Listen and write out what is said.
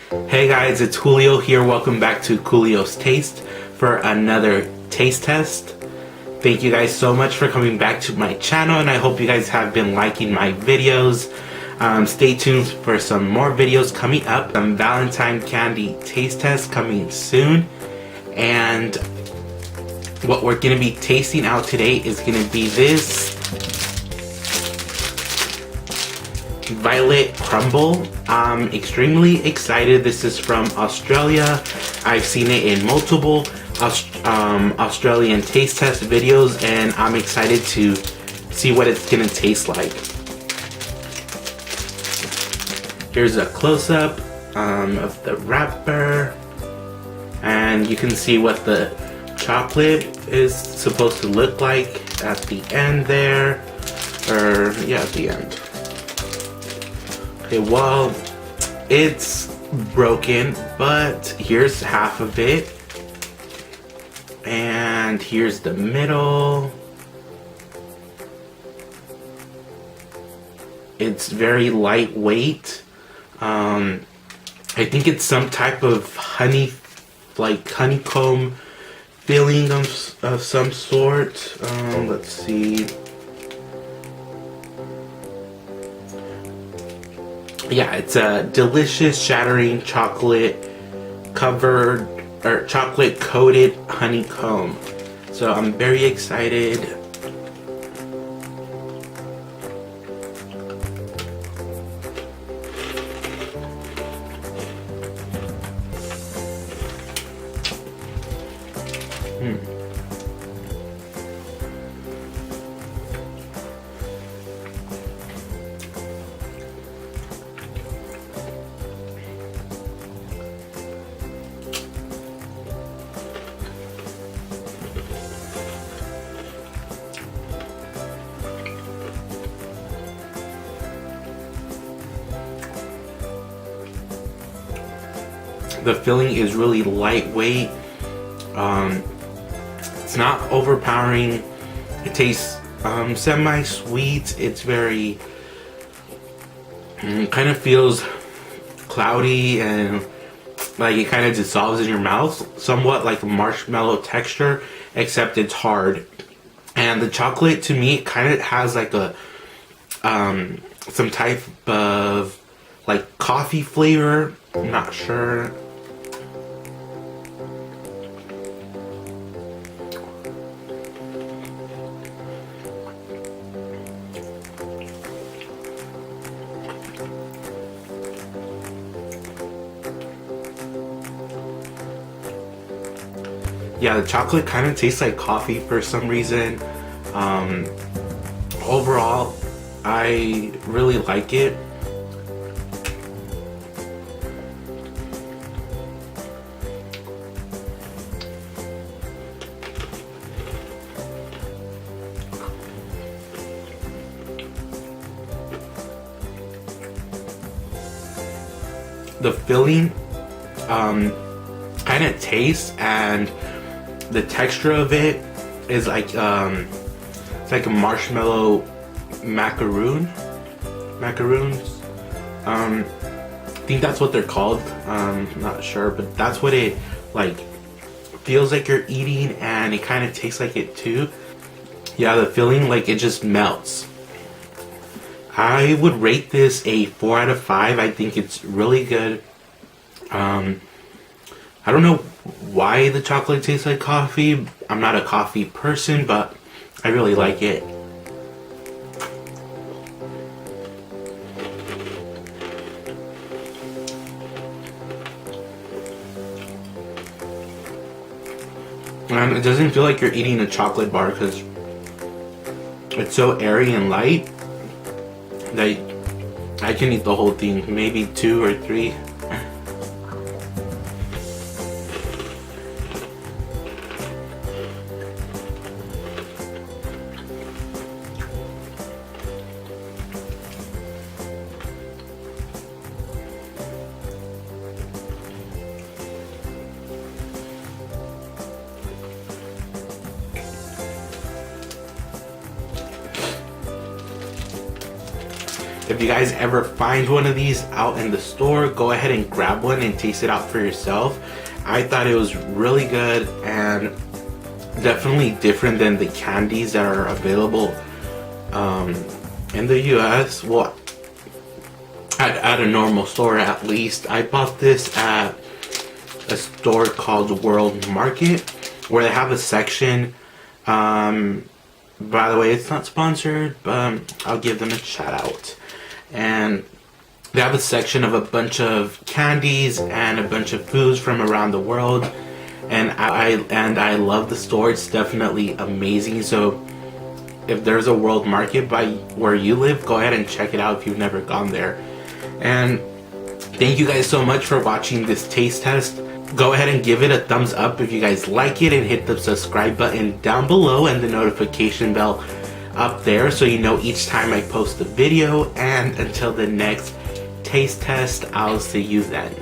Hey guys, it's Koolio here. Welcome back to Koolio's Taste for another taste test. Thank you guys so much for coming back to my channel, and I hope you guys have been liking my videos. Stay tuned for some more videos coming up. Some Valentine candy taste tests coming soon. And what we're going to be tasting out today is going to be this VIOLET CRUMBLE. I'm extremely excited. This is from Australia. I've seen it in multiple Australian taste test videos, and I'm excited to see what it's gonna taste like. Here's a close-up of the wrapper, and you can see what the chocolate is supposed to look like at the end there, or yeah, at the end. Okay, well, it's broken, but here's half of it, and here's the middle. It's very lightweight. I think it's some type of honey, like honeycomb filling of some sort. Let's see. Yeah, it's a delicious, shattering chocolate covered or chocolate coated honeycomb. So I'm very excited. The filling is really lightweight. It's not overpowering. It tastes semi-sweet. It's very kind of feels cloudy, and like it kind of dissolves in your mouth, somewhat like a marshmallow texture, except it's hard. And the chocolate, to me, it kind of has like a some type of like coffee flavor. I'm not sure. Yeah, the chocolate kind of tastes like coffee for some reason. Overall, I really like it. The filling kind of tastes, and the texture of it is like it's like a marshmallow macaroons. I think that's what they're called. Not sure, but that's what it like feels like you're eating, and it kind of tastes like it too. Yeah, the filling, like, it just melts. I would rate this a 4 out of 5. I think it's really good. I don't know why the chocolate tastes like coffee. I'm not a coffee person, but I really like it. And it doesn't feel like you're eating a chocolate bar because it's so airy and light that I can eat the whole thing, maybe 2 or 3. If you guys ever find one of these out in the store, go ahead and grab one and taste it out for yourself. I thought it was really good and definitely different than the candies that are available in the US. Well, at a normal store at least. I bought this at a store called World Market, where they have a section. By the way, it's not sponsored, but I'll give them a shout out. And they have a section of a bunch of candies and a bunch of foods from around the world. And I love the store. It's definitely amazing. So if there's a World Market by where you live, go ahead and check it out if you've never gone there. And thank you guys so much for watching this taste test. Go ahead and give it a thumbs up if you guys like it, and hit the subscribe button down below and the notification bell up there so you know each time I post a video. And until the next taste test, I'll see you then.